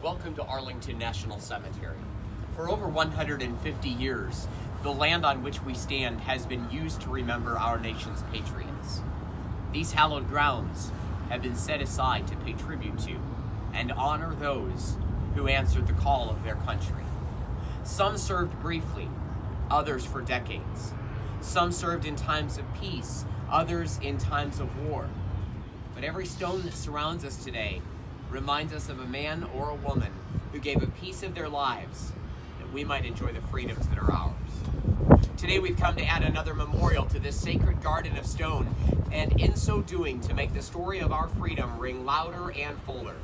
Welcome to Arlington National Cemetery. For over 150 years, the land on which we stand has been used to remember our nation's patriots. These hallowed grounds have been set aside to pay tribute to and honor those who answered the call of their country. Some served briefly, others for decades. Some served in times of peace, others in times of war. But every stone that surrounds us today reminds us of a man or a woman who gave a piece of their lives that we might enjoy the freedoms that are ours. Today we've come to add another memorial to this sacred garden of stone, and in so doing to make the story of our freedom ring louder and fuller.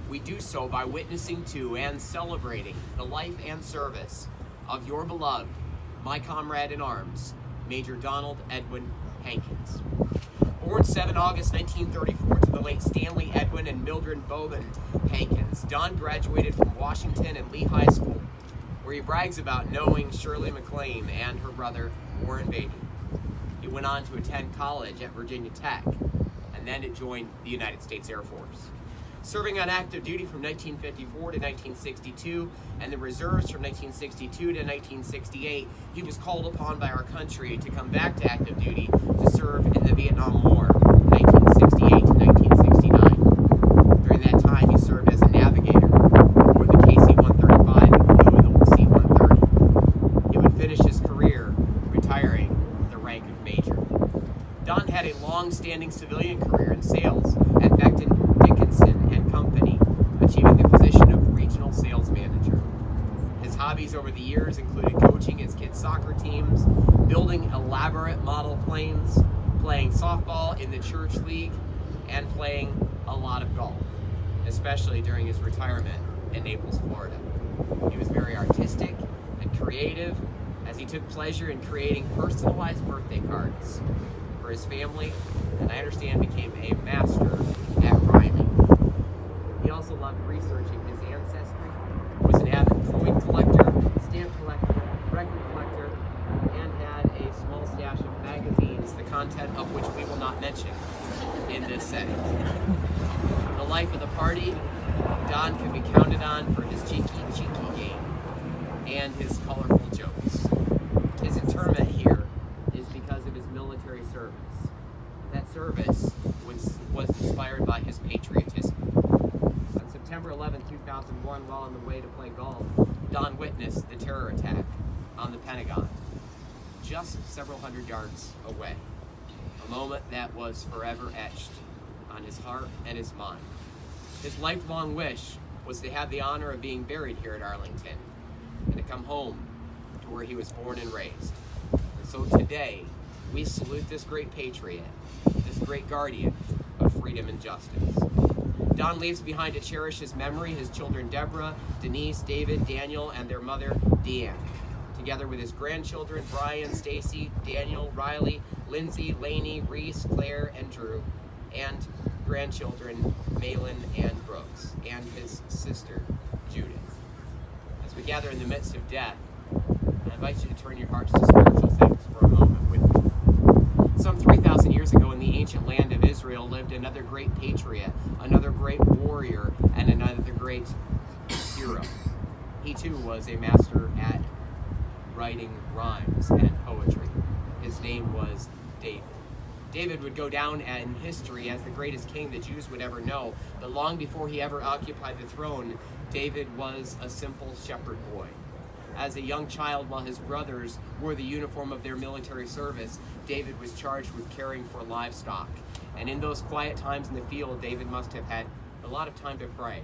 We do so by witnessing to and celebrating the life and service of your beloved, my comrade in arms, Major Donald Edwin Hankins. Born 7 August 1934 to the late Stanley Edwin and Mildred Bowman Hankins, Don graduated from Washington and Lee High School, where he brags about knowing Shirley MacLaine and her brother Warren Beatty. He went on to attend college at Virginia Tech, and then joined the United States Air Force. Serving on active duty from 1954 to 1962 and the reserves from 1962 to 1968, he was called upon by our country to come back to active duty to serve in the Vietnam War, 1968 to 1969. During that time, he served as a navigator for the KC-135 and flew in the C-130. He would finish his career retiring with the rank of major. Don had a long-standing civilian career in sales at Becton Dickinson and Company, achieving the position of regional sales manager. His hobbies over the years included coaching his kids' soccer teams, building elaborate model planes, playing softball in the church league, and playing a lot of golf, especially during his retirement in Naples, Florida. He was very artistic and creative, as he took pleasure in creating personalized birthday cards for his family, and I understand became a master at rhyming. He also loved researching his ancestry, was an avid coin collector, stamp collector, record collector, and had a small stash of magazines, the content of which we will not mention in this setting. The life of the party, Don can be counted on for his cheeky game and his colorful jokes. His interment here is because of his military service. That service was inspired by his patriotism. On September 11, 2001, while on the way to play golf, Don witnessed the terror attack on the Pentagon, just several hundred yards away. A moment that was forever etched on his heart and his mind. His lifelong wish was to have the honor of being buried here at Arlington and to come home to where he was born and raised. And so today, we salute this great patriot, this great guardian of freedom and justice. Don leaves behind to cherish his memory his children Deborah, Denise, David, Daniel, and their mother Deanne, together with his grandchildren Brian, Stacy, Daniel, Riley, Lindsay, Lainey, Reese, Claire, and Drew, and grandchildren Malin and Brooks, and his sister Judith. As we gather in the midst of death, I invite you to turn your hearts to spiritual things for a moment with me. Some 3,000 years ago in the ancient land of Israel lived another great patriot, another great warrior, and another great hero. He too was a master at writing rhymes and poetry. His name was David. David would go down in history as the greatest king the Jews would ever know, but long before he ever occupied the throne, David was a simple shepherd boy. As a young child, while his brothers wore the uniform of their military service, David was charged with caring for livestock. And in those quiet times in the field, David must have had a lot of time to pray,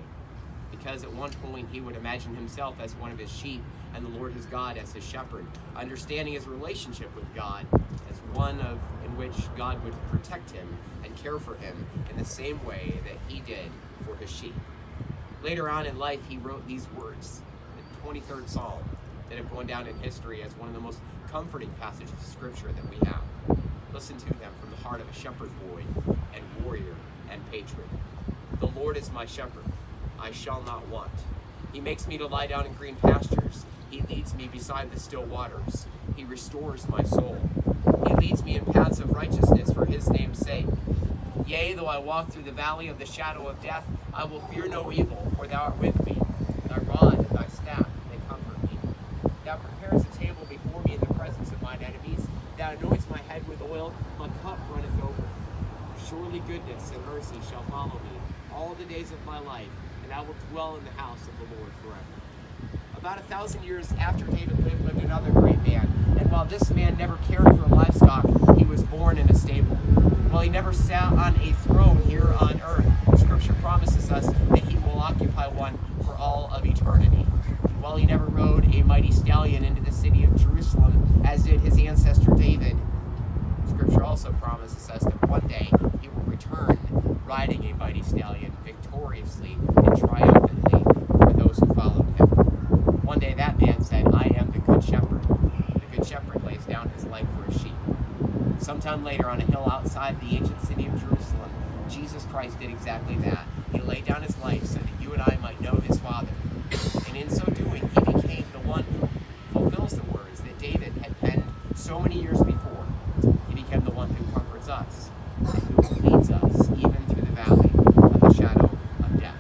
because at one point he would imagine himself as one of his sheep and the Lord his God as his shepherd, understanding his relationship with God as one in which God would protect him and care for him in the same way that he did for his sheep. Later on in life, he wrote these words, the 23rd Psalm, that have gone down in history as one of the most comforting passages of Scripture that we have. Listen to them from the heart of a shepherd boy and warrior and patriot. The Lord is my shepherd, I shall not want. He makes me to lie down in green pastures. He leads me beside the still waters. He restores my soul. He leads me in paths of righteousness for his name's sake. Yea, though I walk through the valley of the shadow of death, I will fear no evil, for thou art with me. Thy rod and thy staff, they comfort me. Thou preparest a table before me in the presence of mine enemies. Thou anointest my head with oil, my cup runneth over. Surely goodness and mercy shall follow me all the days of my life, and I will dwell in the house of the Lord forever. About 1,000 years after David lived another great man, and while this man never cared for livestock, he was born in a stable. While he never sat on a throne here on earth, Scripture promises us that he will occupy one for all of eternity. While he never rode a mighty stallion into the city of Jerusalem, as did his ancestor David, Scripture also promises us that one day he will return riding a mighty stallion victoriously and triumphantly for those who followed him. One day that man said, I am the good shepherd. The good shepherd lays down his life for his sheep. Sometime later, on a hill outside the ancient city of Jerusalem, Jesus Christ did exactly that. He laid down his life so that you and I might know his Father. And in so doing, he became the one who fulfills the words that David had penned so many years before. He became the one who comforts us and who leads us even through the valley of the shadow of death.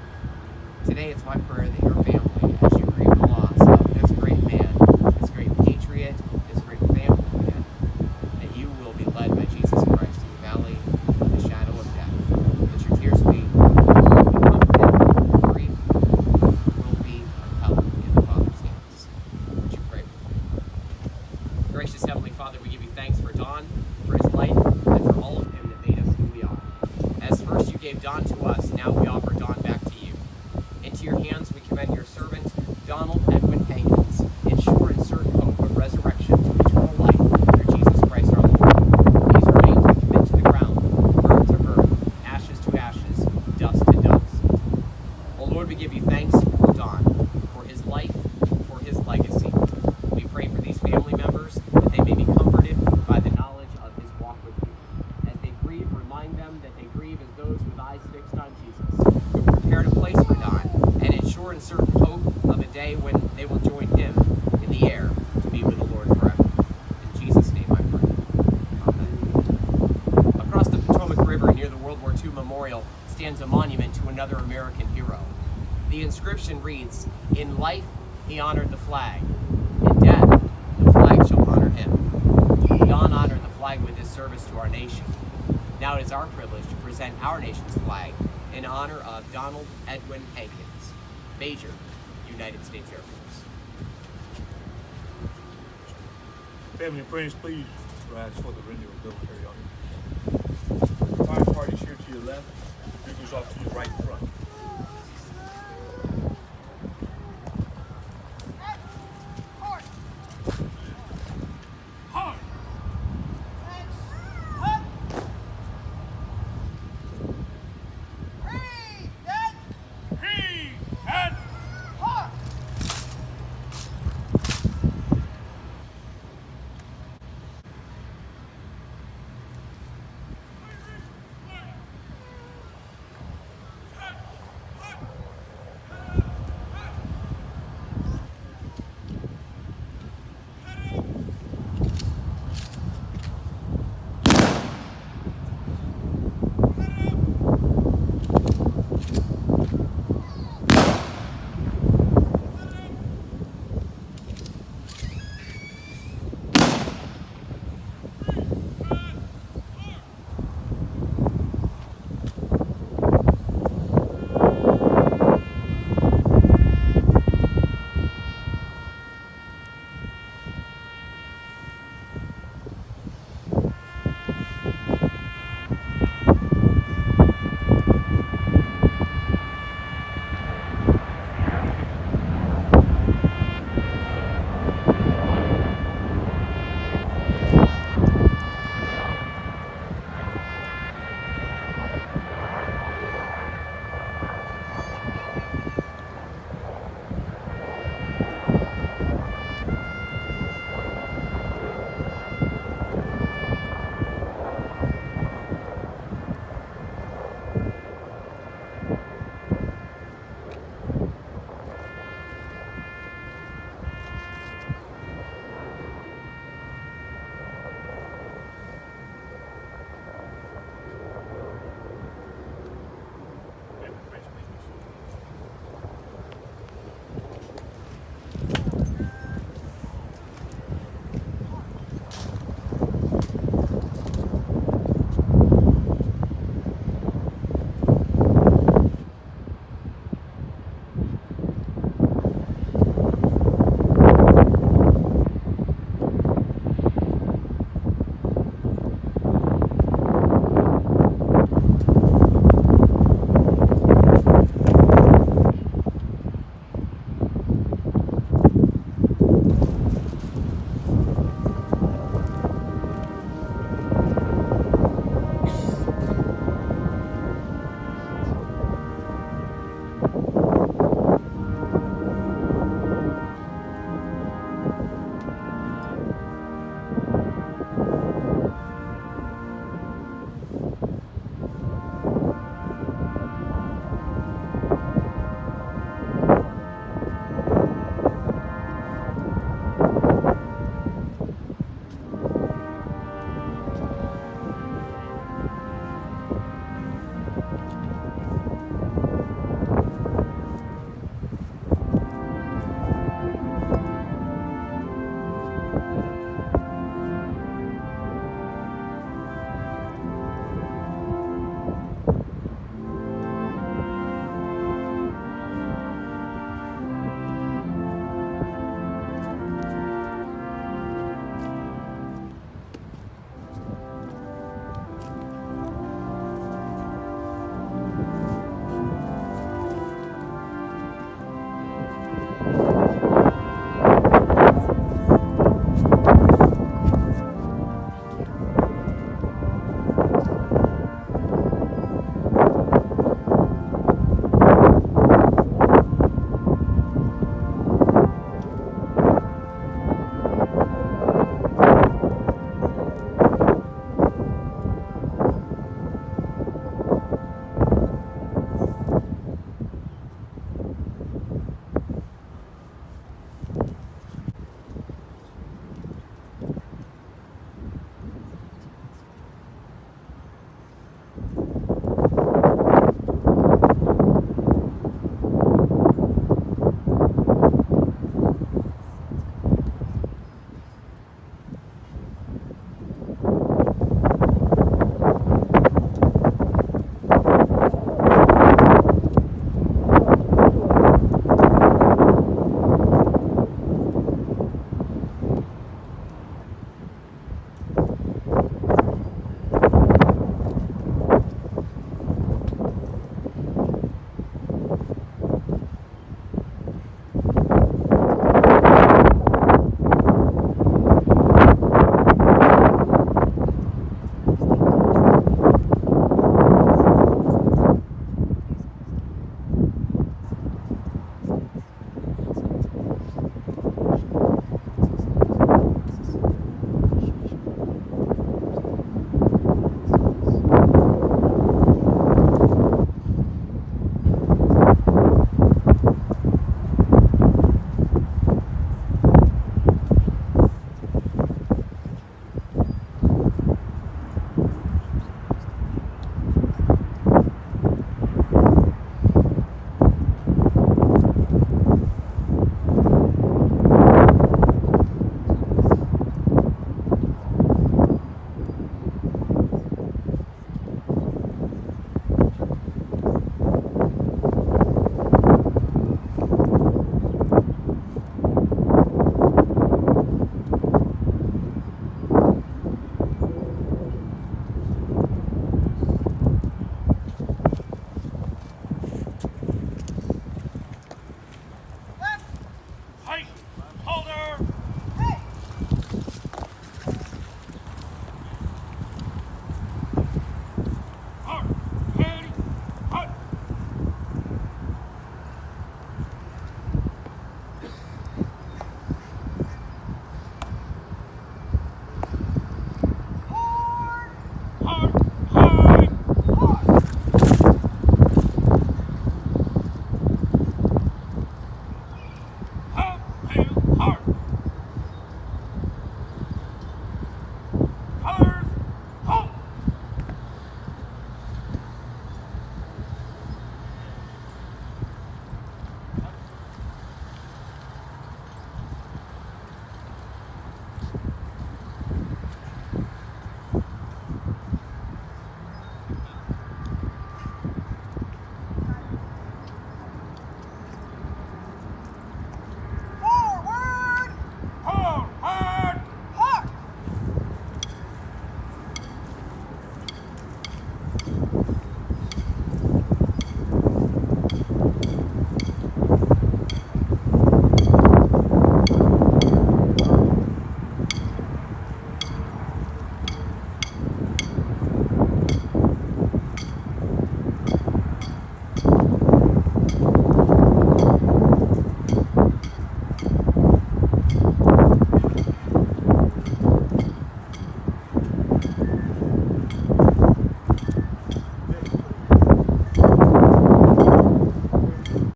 Today, it's my prayer that your family, as you grieve the loss of this great man, this great patriot, this great family man, that you will be led by Jesus Christ to the valley of the shadow of death. That your tears will be comforted, your grief will be held in the Father's hands. Would you pray with me? Gracious Heavenly Father, we give you thanks for Don, for his life, and for all of him that made us who we are. As first you gave Don to us, now we offer Don back to you. Into your hands we commend your servant, Donald Edwin Hankins, in sure and certain hope of resurrection to eternal life through Jesus Christ our Lord. These remains we commit to the ground, earth to earth, ashes to ashes, dust to dust. O Lord, we give you thanks for Don, for his life, for his legacy. We pray for these family members that they may be comforted by the knowledge of his walk with you. As they grieve, remind them that they grieve as those with eyes fixed on Jesus, who prepared a place for Don, and ensure and certain hope of a day when they will join him in the air to be with the Lord forever. In Jesus' name I pray. Amen. Across the Potomac River near the World War II Memorial stands a monument to another American hero. The inscription reads, "In life he honored the flag. In death, the flag shall honor him." Don honored the flag with his service to our nation. Now it is our privilege to present our nation's flag in honor of Donald Edwin Hankins, Major, United States Air Force. Family and friends, please rise for the renewal of military honor.